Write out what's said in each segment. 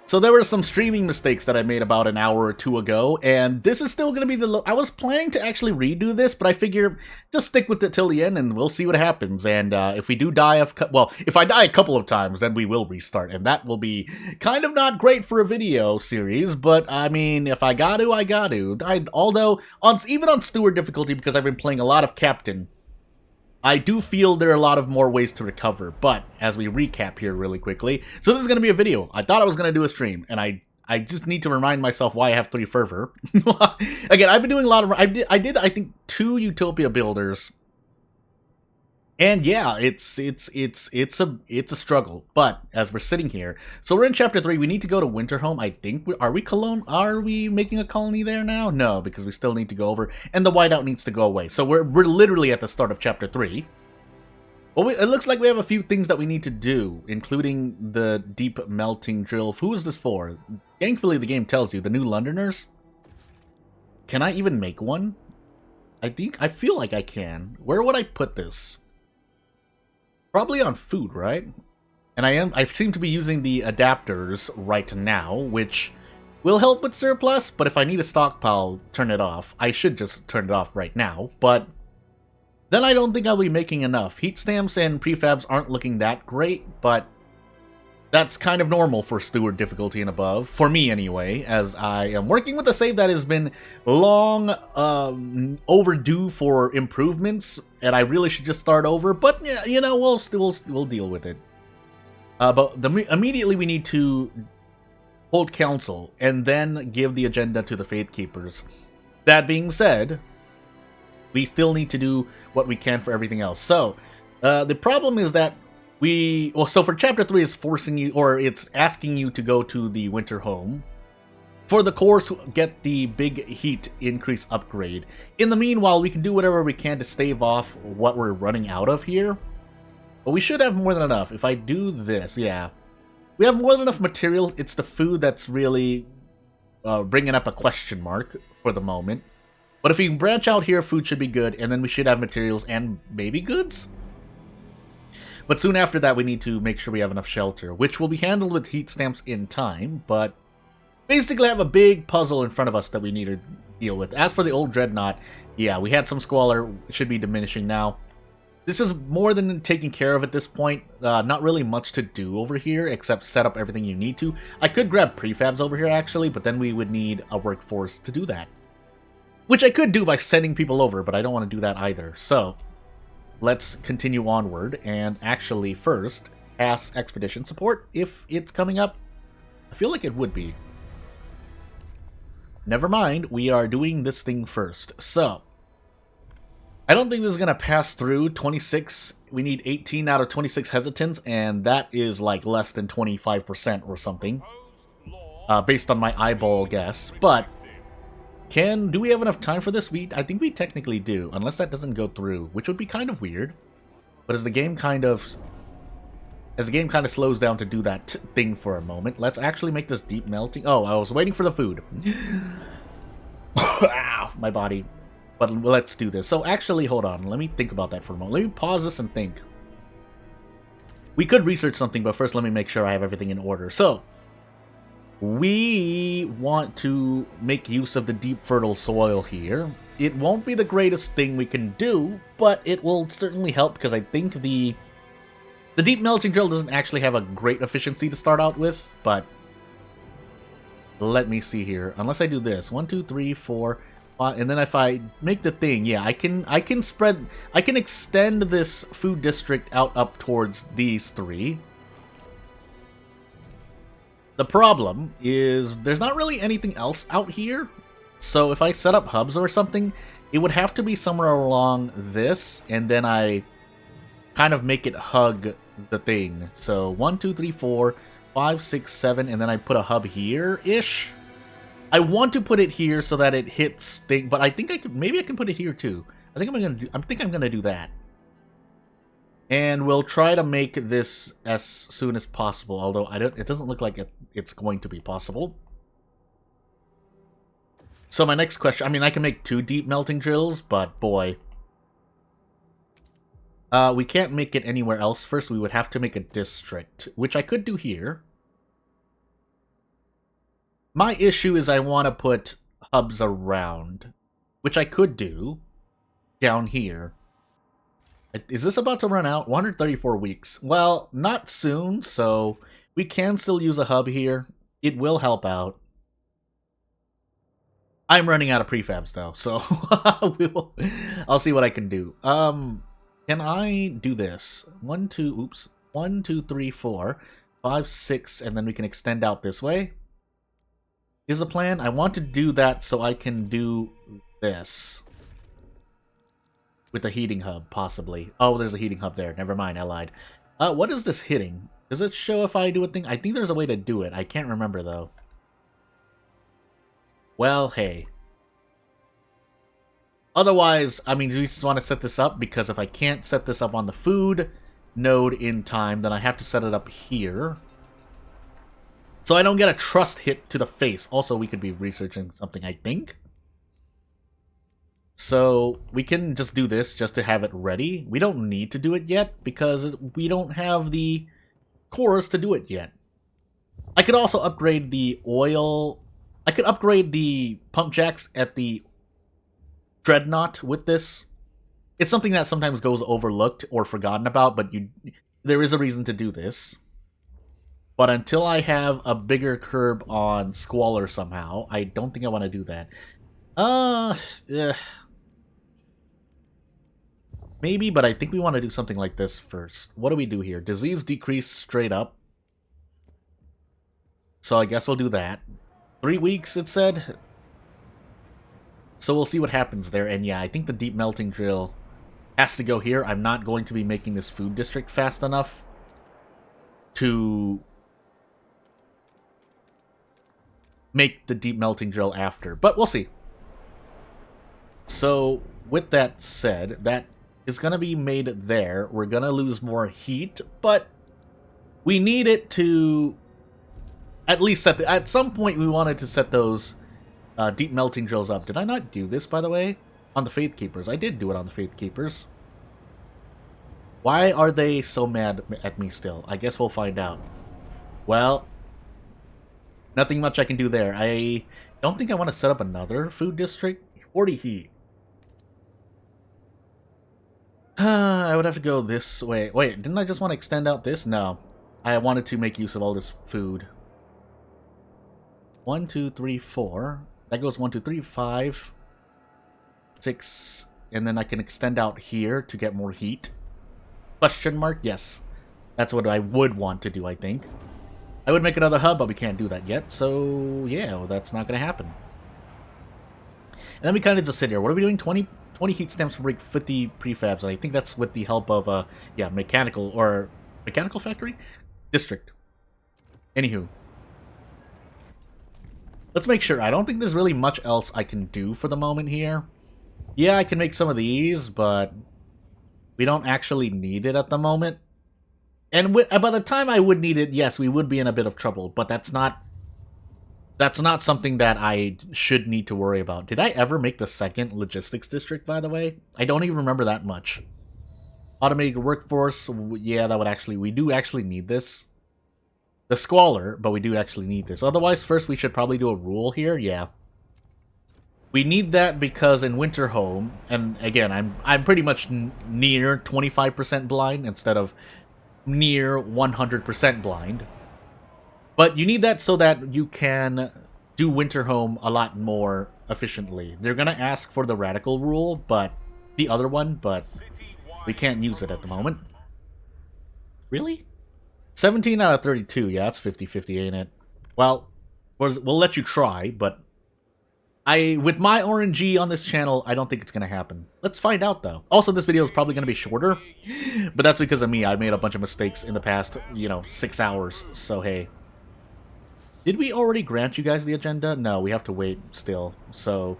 So there were some streaming mistakes that I made about an hour or two ago, and this is still going to be the... I was planning to actually redo this, but I figure just stick with it till the end, and we'll see what happens. And if we do die... well, if I die a couple of times, then we will restart, and that will be kind of not great for a video series, but, I mean, if I got to, I got to. Although, even on Steward difficulty, because I've been playing a lot of Captain, I do feel there are a lot of more ways to recover, but as we recap here really quickly, so this is going to be a video. I thought I was going to do a stream, and I just need to remind myself why I have 3 fervor. Again, I've been doing a lot of... I did I think 2 Utopia builders. And yeah, it's a struggle. But as we're sitting here, so we're in chapter 3. We need to go to Winterhome. I think are we making a colony there now? No, because we still need to go over, and the whiteout needs to go away. So we're literally at the start of chapter 3. Well, it looks like we have a few things that we need to do, including the deep melting drill. Who is this for? Thankfully, the game tells you, the New Londoners. Can I even make one? I feel like I can. Where would I put this? Probably on food, right? And I seem to be using the adapters right now, which will help with surplus, but if I need a stockpile, turn it off. I should just turn it off right now, but then I don't think I'll be making enough. Heat stamps and prefabs aren't looking that great, but that's kind of normal for Steward difficulty and above, for me anyway, as I am working with a save that has been long overdue for improvements, and I really should just start over, but yeah, you know, we'll deal with it. But immediately we need to hold council, and then give the agenda to the Faith Keepers. That being said, we still need to do what we can for everything else. So, the problem is that so for chapter 3 is forcing you, or it's asking you to go to the winter home. For the course, get the big heat increase upgrade. In the meanwhile, we can do whatever we can to stave off what we're running out of here. But we should have more than enough. If I do this, yeah. We have more than enough material. It's the food that's really bringing up a question mark for the moment. But if we branch out here, food should be good, and then we should have materials and maybe goods? But soon after that, we need to make sure we have enough shelter, which will be handled with heat stamps in time, but basically I have a big puzzle in front of us that we need to deal with. As for the old dreadnought, yeah, we had some squalor. It should be diminishing now. This is more than taken care of at this point. Not really much to do over here, except set up everything you need to. I could grab prefabs over here, actually, but then we would need a workforce to do that. Which I could do by sending people over, but I don't want to do that either. So, let's continue onward, and actually first, ask Expedition Support if it's coming up. I feel like it would be. Never mind, we are doing this thing first. So, I don't think this is going to pass through 26. We need 18 out of 26 hesitants, and that is like less than 25% or something. Based on my eyeball guess, but do we have enough time for this? I think we technically do, unless that doesn't go through, which would be kind of weird. But as the game kind of slows down to do that thing for a moment, let's actually make this deep melting. Oh, I was waiting for the food. Ow, my body. But let's do this. So actually, hold on. Let me think about that for a moment. Let me pause this and think. We could research something, but first let me make sure I have everything in order. So, we want to make use of the deep fertile soil here. It won't be the greatest thing we can do, but it will certainly help, because I think the deep melting drill doesn't actually have a great efficiency to start out with, but let me see here. Unless I do this. 1, 2, 3, 4, 5, and then if I make the thing, yeah, I can extend this food district out up towards these 3. The problem is there's not really anything else out here, so if I set up hubs or something, it would have to be somewhere along this, and then I kind of make it hug the thing. So 1, 2, 3, 4, 5, 6, 7, and then I put a hub here-ish. I want to put it here so that it hits thing, but I think maybe I can put it here too. I think I'm gonna do that. And we'll try to make this as soon as possible, although it doesn't look like it's going to be possible. So my next question, I mean, I can make 2 deep melting drills, but boy. We can't make it anywhere else first. We would have to make a district, which I could do here. My issue is I want to put hubs around, which I could do down here. Is this about to run out? 134 weeks. Well, not soon, so we can still use a hub here. It will help out. I'm running out of prefabs though, so I'll see what I can do. Can I do this? 1, 2, 3, 4, 5, 6, and then we can extend out this way. Is the plan? I want to do that so I can do this. With a heating hub, possibly. Oh, there's a heating hub there. Never mind, I lied. What is this hitting? Does it show if I do a thing? I think there's a way to do it. I can't remember, though. Well, hey. Otherwise, I mean, we just want to set this up, because if I can't set this up on the food node in time, then I have to set it up here. So I don't get a trust hit to the face. Also, we could be researching something, I think. So we can just do this just to have it ready. We don't need to do it yet because we don't have the cores to do it yet. I could also upgrade the oil. I could upgrade the pump jacks at the Dreadnought with this. It's something that sometimes goes overlooked or forgotten about, but there is a reason to do this. But until I have a bigger curb on Squalor somehow, I don't think I want to do that. Maybe, but I think we want to do something like this first. What do we do here? Disease decrease straight up. So I guess we'll do that. 3 weeks, it said. So we'll see what happens there. And yeah, I think the deep melting drill has to go here. I'm not going to be making this food district fast enough to make the deep melting drill after. But we'll see. So with that said, that is going to be made there. We're going to lose more heat, but we need it to at least set at some point we wanted to set those deep melting drills up. Did I not do this, by the way? On the Faith Keepers. I did do it on the Faith Keepers. Why are they so mad at me still? I guess we'll find out. Well, nothing much I can do there. I don't think I want to set up another food district. 40 heat. I would have to go this way. Wait, didn't I just want to extend out this? No. I wanted to make use of all this food. 1, 2, 3, 4. That goes 1, 2, 3, 5, 6, and then I can extend out here to get more heat. Question mark? Yes. That's what I would want to do, I think. I would make another hub, but we can't do that yet, so yeah, well, that's not going to happen. And then we kind of just sit here. What are we doing? 20 heat stamps for 50 prefabs, and I think that's with the help of, yeah, mechanical factory? District. Anywho. Let's make sure. I don't think there's really much else I can do for the moment here. Yeah, I can make some of these, but we don't actually need it at the moment. And by the time I would need it, yes, we would be in a bit of trouble, but that's not something that I should need to worry about. Did I ever make the second logistics district, by the way? I don't even remember that much. Automated workforce, yeah, that would actually, we do actually need this. The Squalor, but we do actually need this. Otherwise, first we should probably do a rule here, yeah. We need that because in Winterhome, and again, I'm pretty much near 25% blind instead of near 100% blind. But you need that so that you can do Winterhome a lot more efficiently. They're gonna ask for the radical rule, but the other one, but we can't use it at the moment. Really? 17 out of 32, yeah, that's 50-50, ain't it? Well, we'll let you try, but with my RNG on this channel, I don't think it's gonna happen. Let's find out, though. Also, this video is probably gonna be shorter, but that's because of me. I made a bunch of mistakes in the past, 6 hours, so hey. Did we already grant you guys the agenda? No, we have to wait still, so...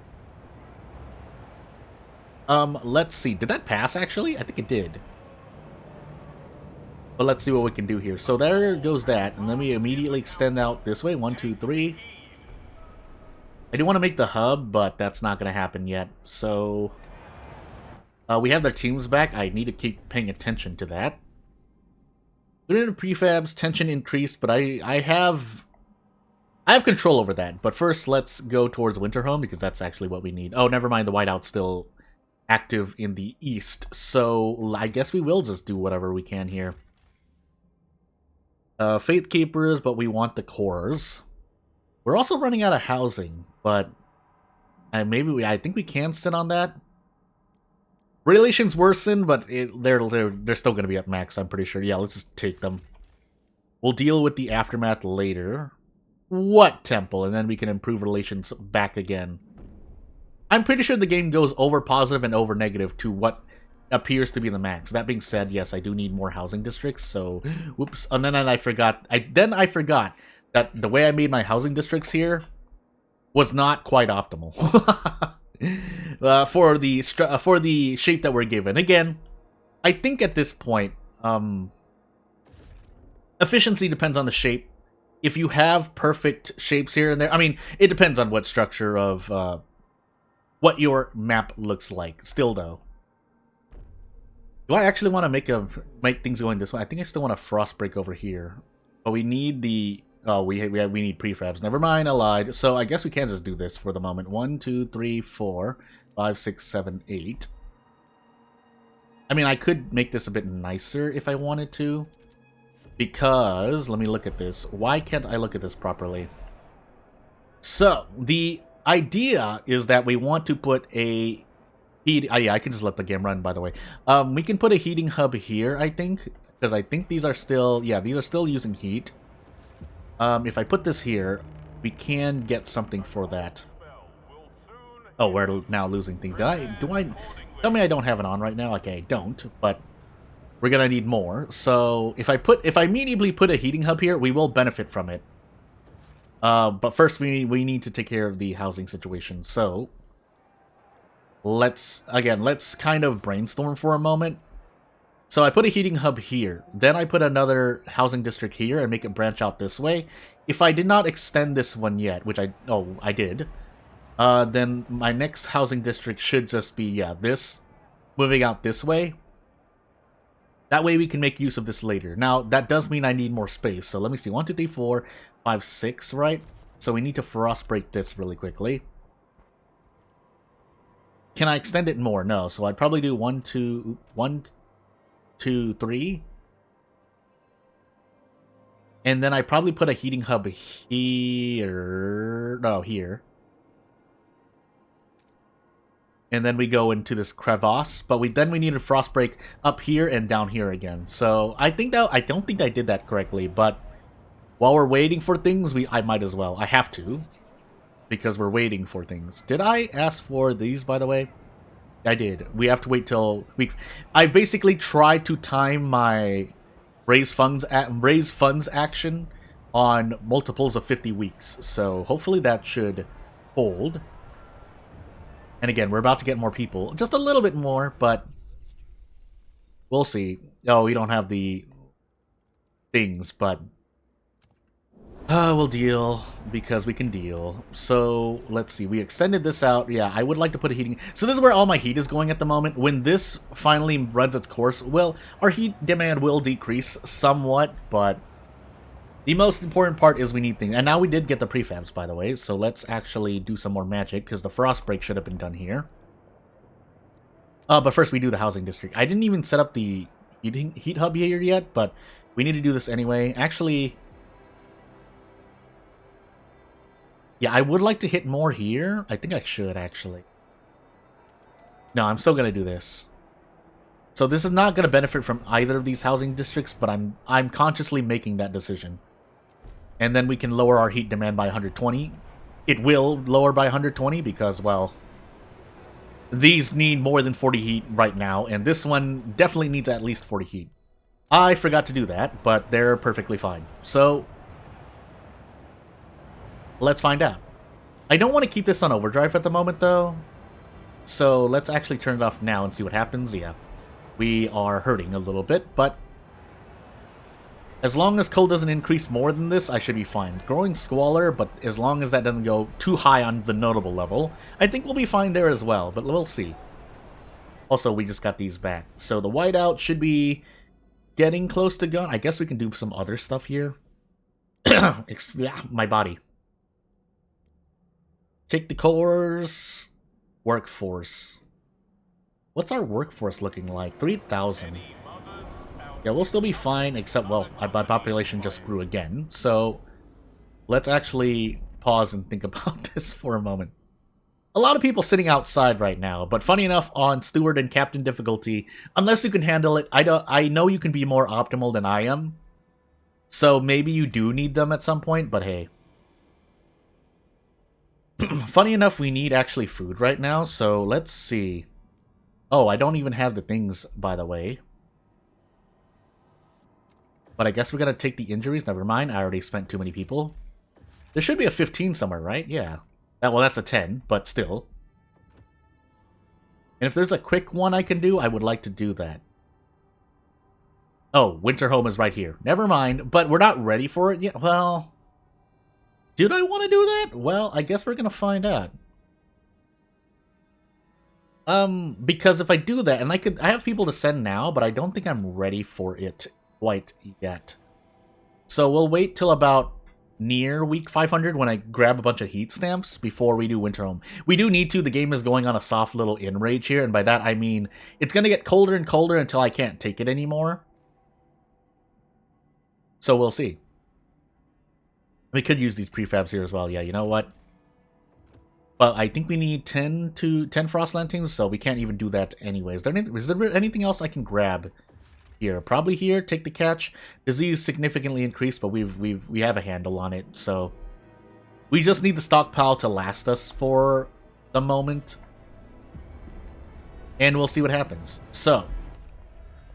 let's see. Did that pass, actually? I think it did. But let's see what we can do here. So there goes that, and then we immediately extend out this way. 1, 2, 3. I do want to make the hub, but that's not going to happen yet. So we have their teams back. I need to keep paying attention to that. We're in prefabs, tension increased, but I I have control over that, but first let's go towards Winterhome, because that's actually what we need. Oh, never mind, the whiteout's still active in the east, so I guess we will just do whatever we can here. Faith Keepers, but we want the cores. We're also running out of housing, but I think we can sit on that. Relations worsen, but they're still going to be at max, I'm pretty sure. Yeah, let's just take them. We'll deal with the aftermath later. What temple? And then we can improve relations back again. I'm pretty sure the game goes over positive and over negative to what appears to be the max. That being said, yes, I do need more housing districts, so whoops. And then I forgot that the way I made my housing districts here was not quite optimal. For the shape that we're given. Again, I think at this point, efficiency depends on the shape. If you have perfect shapes here and there, I mean, it depends on what structure of what your map looks like. Still, though, do I actually want to make things going this way? I think I still want a frost break over here, but we need the we need prefabs. Never mind, I lied. So I guess we can just do this for the moment. 1, 2, 3, 4, 5, 6, 7, 8. I mean, I could make this a bit nicer if I wanted to, because let me look at this. Why can't I look at this properly? So the idea is that we want to put a heat. Yeah, I can just let the game run, by the way. We can put a heating hub here, I think, because I think these are still using heat. If I put this here, we can get something for that. Oh, we're now losing things. Tell me I don't have it on right now? Okay, I don't, but we're gonna need more. So if I immediately put a heating hub here, we will benefit from it. But first we need to take care of the housing situation. So let's kind of brainstorm for a moment. So I put a heating hub here, then I put another housing district here and make it branch out this way. If I did not extend this one yet, which I did, then my next housing district should just be, yeah, this, moving out this way. That way we can make use of this later. Now, that does mean I need more space, so let me see, 1, 2, 3, 4, 5, 6, right? So we need to frost break this really quickly. Can I extend it more? No, so I'd probably do 1, 2, 3, and then I probably put a heating hub here. No, here. And then we go into this crevasse, but we need a frost break up here and down here again. So I don't think I did that correctly, but while we're waiting for things, I might as well. I have to, because we're waiting for things. Did I ask for these, by the way? I did. We have to wait till I basically tried to time my raise funds action on multiples of 50 weeks. So hopefully that should hold. And again, we're about to get more people. Just a little bit more, but we'll see. Oh, we don't have the things, but we'll deal, because we can deal. So, let's see. We extended this out. Yeah, I would like to put a heating... So this is where all my heat is going at the moment. When this finally runs its course, well, our heat demand will decrease somewhat, but the most important part is we need things. And now we did get the prefabs, by the way, so let's actually do some more magic, because the frost break should have been done here. But first we do the housing district. I didn't even set up the heat hub here yet, but we need to do this anyway. Actually... yeah, I would like to hit more here. I think I should, actually. No, I'm still going to do this. So this is not going to benefit from either of these housing districts, but I'm consciously making that decision. And then we can lower our heat demand by 120. It will lower by 120 because, well, these need more than 40 heat right now, and this one definitely needs at least 40 heat. I forgot to do that, but they're perfectly fine. So... let's find out. I don't want to keep this on overdrive at the moment, though. So let's actually turn it off now and see what happens. Yeah, we are hurting a little bit, but as long as coal doesn't increase more than this, I should be fine. Growing squalor, but as long as that doesn't go too high on the notable level, I think we'll be fine there as well, but we'll see. Also, we just got these back. So the whiteout should be getting close to gone. I guess we can do some other stuff here. Yeah, my body. Take the cores. Workforce. What's our workforce looking like? 3,000. Yeah, we'll still be fine, except, well, my population just grew again. So, let's actually pause and think about this for a moment. A lot of people sitting outside right now, but funny enough, on Steward and Captain difficulty, unless you can handle it, I know you can be more optimal than I am. So maybe you do need them at some point, but hey. Funny enough, we need actually food right now, so let's see. Oh, I don't even have the things, by the way. But I guess we're gonna take the injuries. Never mind, I already spent too many people. There should be a 15 somewhere, right? Yeah. Well, that's a 10, but still. And if there's a quick one I can do, I would like to do that. Oh, winter home is right here. Never mind, but we're not ready for it yet. Well, did I want to do that? Well, I guess we're gonna find out. Because if I do that, and I have people to send now, but I don't think I'm ready for it quite yet. So we'll wait till about near week 500 when I grab a bunch of heat stamps before we do winter home. We do need to. The game is going on a soft little enrage here, and by that I mean it's gonna get colder and colder until I can't take it anymore. So we'll see. We could use these prefabs here as well. Yeah, you know what? But I think we need 10 frost lanterns, so we can't even do that anyways. Is there anything else I can grab here? Probably here. Take the catch. Disease significantly increased, but we have a handle on it, so we just need the stockpile to last us for the moment, and we'll see what happens. So,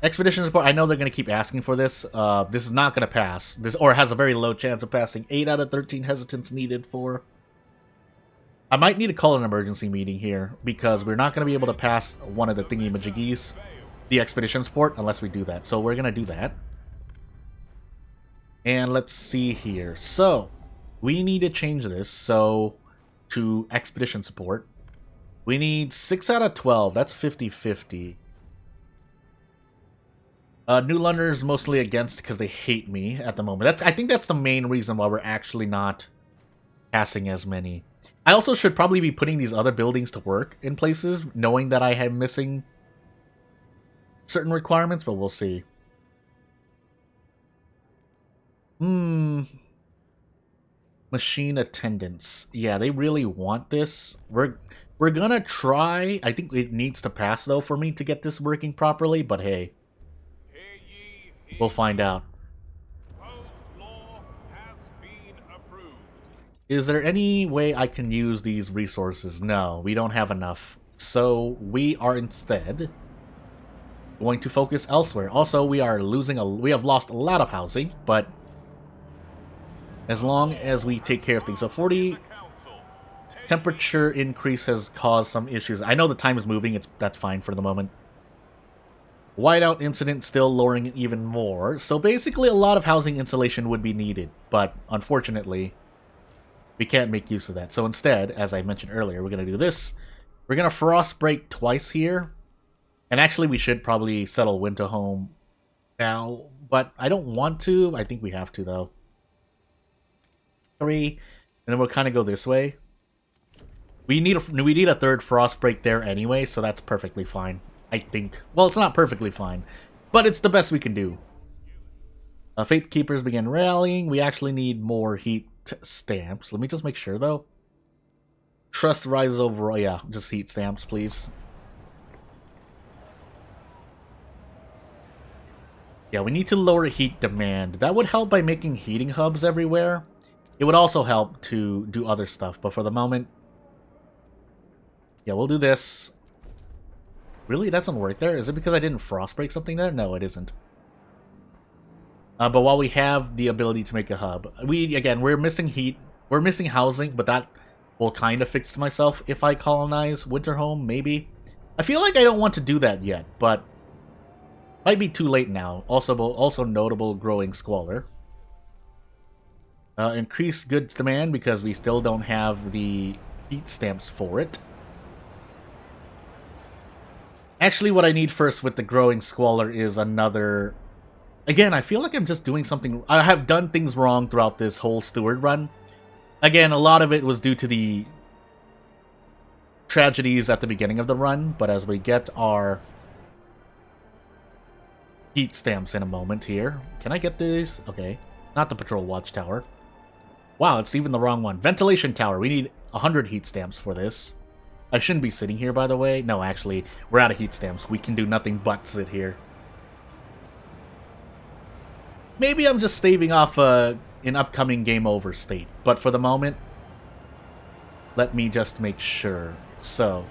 expedition report. I know they're going to keep asking for this. This is not going to pass. This or has a very low chance of passing. 8 out of 13 hesitants needed for. I might need to call an emergency meeting here, because we're not going to be able to pass one of the thingy-majiggies, the expedition support, unless we do that. So we're going to do that. And let's see here. So, we need to change this to expedition support. We need 6 out of 12. That's 50-50. New Londoners mostly against because they hate me at the moment. I think that's the main reason why we're actually not passing as many. I also should probably be putting these other buildings to work in places, knowing that I am missing certain requirements, but we'll see. Machine attendants. Yeah, they really want this. We're gonna try. I think it needs to pass, though, for me to get this working properly, but hey. We'll find out. Is there any way I can use these resources? No, we don't have enough. So we are instead going to focus elsewhere. Also, we have lost a lot of housing, but as long as we take care of things. So 40 temperature increase has caused some issues. I know the time is moving. That's fine for the moment. Whiteout incident still lowering it even more. So basically a lot of housing insulation would be needed, but unfortunately we can't make use of that. So instead, as I mentioned earlier, we're going to do this. We're going to frost break twice here. And actually we should probably settle winter home now, but I don't want to. I think we have to, though. 3, and then we'll kind of go this way. We need a third frost break there anyway, so that's perfectly fine. I think. Well, it's not perfectly fine, but it's the best we can do. Faith Keepers begin rallying. We actually need more heat stamps. Let me just make sure, though. Trust rises overall. Yeah, just heat stamps, please. Yeah, we need to lower heat demand. That would help by making heating hubs everywhere. It would also help to do other stuff, but for the moment... Yeah, we'll do this. Really? That doesn't work there? Is it because I didn't frost break something there? No, it isn't. But while we have the ability to make a hub, we're missing heat. We're missing housing, but that will kind of fix myself if I colonize Winterhome, maybe. I feel like I don't want to do that yet, but might be too late now. Also notable growing squalor. Increased goods demand because we still don't have the heat stamps for it. Actually, what I need first with the growing squalor is another... Again, I feel like I'm just doing something... I have done things wrong throughout this whole Steward run. Again, a lot of it was due to the tragedies at the beginning of the run, but as we get our heat stamps in a moment here. Can I get these? Okay. Not the patrol watchtower. Wow, it's even the wrong one. Ventilation tower. We need 100 heat stamps for this. I shouldn't be sitting here, by the way. No, actually, we're out of heat stamps. We can do nothing but sit here. Maybe I'm just staving off an upcoming game over state. But for the moment, let me just make sure. So,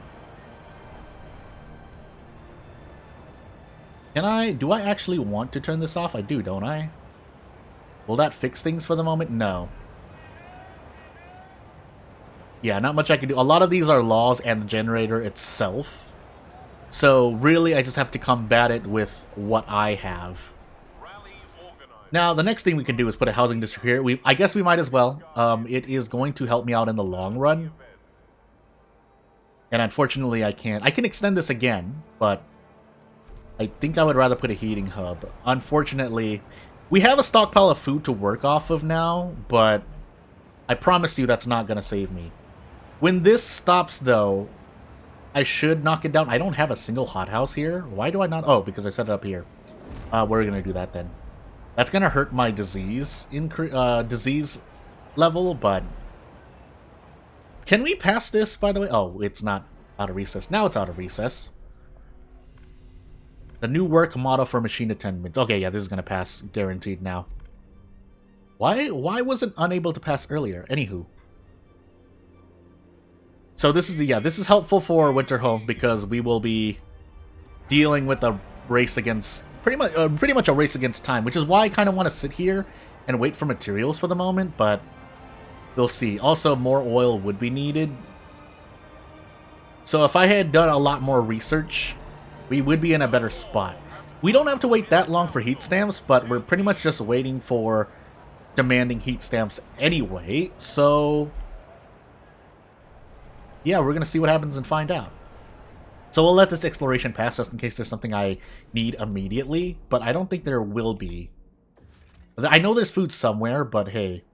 do I actually want to turn this off? I do, don't I? Will that fix things for the moment? No. Yeah, not much I can do. A lot of these are laws and the generator itself. So, really, I just have to combat it with what I have. Now, the next thing we can do is put a housing district here. I guess we might as well. It is going to help me out in the long run. And unfortunately, I can't. I can extend this again, but I think I would rather put a heating hub. Unfortunately, we have a stockpile of food to work off of now, but I promise you that's not going to save me. When this stops, though, I should knock it down. I don't have a single hothouse here. Why do I not? Oh, because I set it up here. We're going to do that then. That's going to hurt my disease level, but... Can we pass this, by the way? Oh, it's not out of recess. Now it's out of recess. The new work model for machine attendants. Okay, yeah, this is going to pass. Guaranteed now. Why was it unable to pass earlier? Anywho. So this is helpful for Winterhome because we will be dealing with a race against... Pretty much a race against time, which is why I kind of want to sit here and wait for materials for the moment, but we'll see. Also, more oil would be needed. So if I had done a lot more research, we would be in a better spot. We don't have to wait that long for heat stamps, but we're pretty much just waiting for demanding heat stamps anyway, so... Yeah, we're going to see what happens and find out. So we'll let this exploration pass just in case there's something I need immediately, but I don't think there will be. I know there's food somewhere, but hey.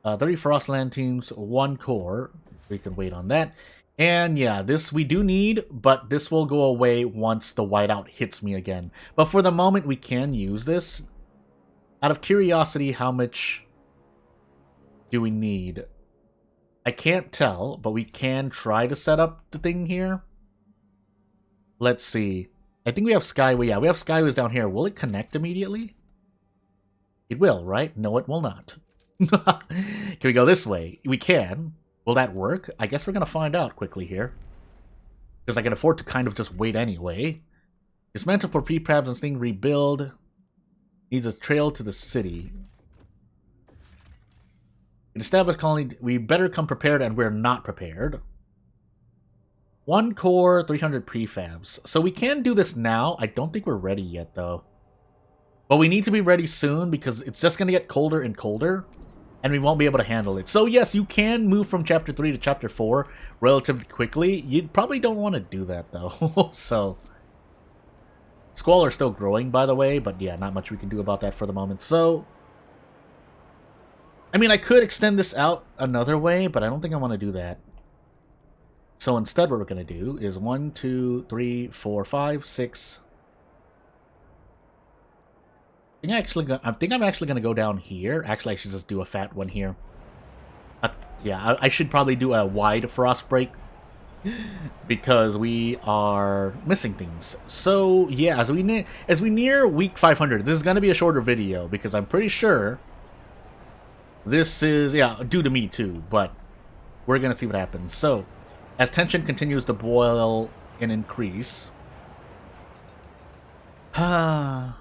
30 Frostland teams, 1 core. We can wait on that. And yeah, this we do need, but this will go away once the whiteout hits me again. But for the moment, we can use this. Out of curiosity, how much do we need? I can't tell, but we can try to set up the thing here. Let's see. I think we have Skyway. Yeah, we have Skyways down here. Will it connect immediately? It will, right? No, it will not. Can we go this way? We can. Will that work? I guess we're going to find out quickly here. Because I can afford to kind of just wait anyway. Dismantle for prefabs and thing rebuild. Needs a trail to the city. An established colony. We better come prepared, and we're not prepared. 1 core, 300 prefabs. So we can do this now. I don't think we're ready yet, though. But we need to be ready soon because it's just going to get colder and colder. And we won't be able to handle it. So yes, you can move from Chapter 3 to Chapter 4 relatively quickly. You probably don't want to do that, though. So... Squall are still growing, by the way. But yeah, not much we can do about that for the moment. So... I mean, I could extend this out another way, but I don't think I want to do that. So instead what we're going to do is 1, 2, 3, 4, 5, 6. I think I'm actually going to go down here. Actually, I should just do a fat one here. Yeah, I should probably do a wide frost break. Because we are missing things. So, yeah, as we near week 500, this is going to be a shorter video. Because I'm pretty sure this is, yeah, due to me too. But we're going to see what happens. So... As tension continues to boil and increase. I'm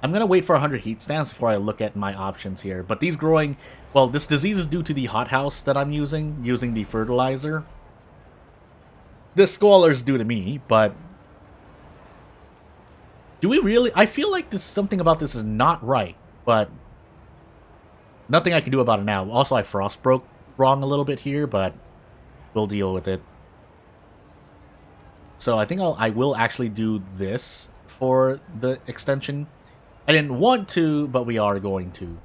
going to wait for 100 heat stamps before I look at my options here. But these growing... Well, this disease is due to the hothouse that I'm using the fertilizer. This squalor is due to me, but... Do we really... I feel like something about this is not right, but... Nothing I can do about it now. Also, I frost broke wrong a little bit here, but... We'll deal with it. So I think I will actually do this for the extension. I didn't want to, but we are going to.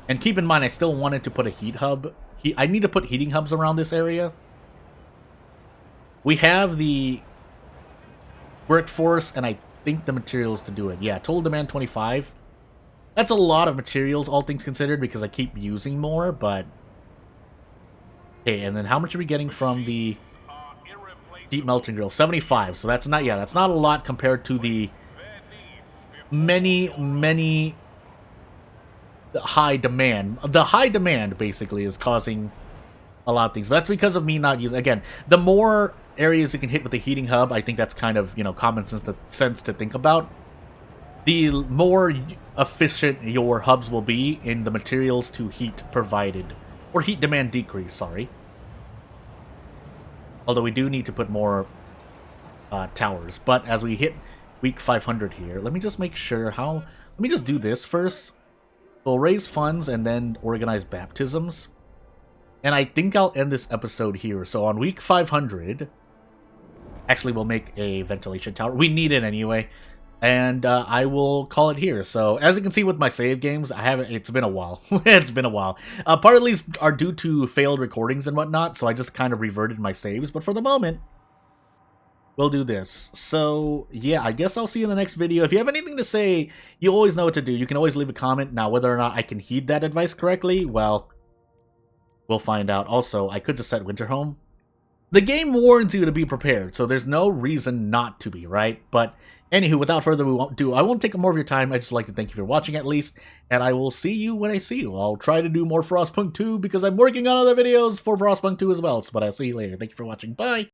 And keep in mind, I still wanted to put a heat hub. I need to put heating hubs around this area. We have the workforce, and I think the materials to do it. Yeah, total demand 25. That's a lot of materials, all things considered, because I keep using more, but... Okay, and then how much are we getting from the deep melting grill? 75, so that's not... Yeah, that's not a lot compared to the many high demand. The high demand, basically, is causing a lot of things. But that's because of me not using... Again, the more areas you can hit with the heating hub, I think that's kind of, you know, common sense to think about. The more efficient your hubs will be in the materials to heat provided. Or heat demand decrease, sorry. Although we do need to put more towers. But as we hit week 500 here, let me just make sure how... Let me just do this first. We'll raise funds and then organize baptisms. And I think I'll end this episode here. So on week 500... Actually, we'll make a ventilation tower. We need it anyway. And I will call it here. So, as you can see with my save games, I haven't... It's been a while. It's been a while. Part of these are due to failed recordings and whatnot, so I just kind of reverted my saves. But for the moment, we'll do this. So, yeah, I guess I'll see you in the next video. If you have anything to say, you always know what to do. You can always leave a comment. Now, whether or not I can heed that advice correctly, well, we'll find out. Also, I could just set winter home. The game warns you to be prepared, so there's no reason not to be, right? But anywho, without further ado, I won't take more of your time. I just like to thank you for watching at least, and I will see you when I see you. I'll try to do more Frostpunk 2 because I'm working on other videos for Frostpunk 2 as well, but I'll see you later. Thank you for watching. Bye!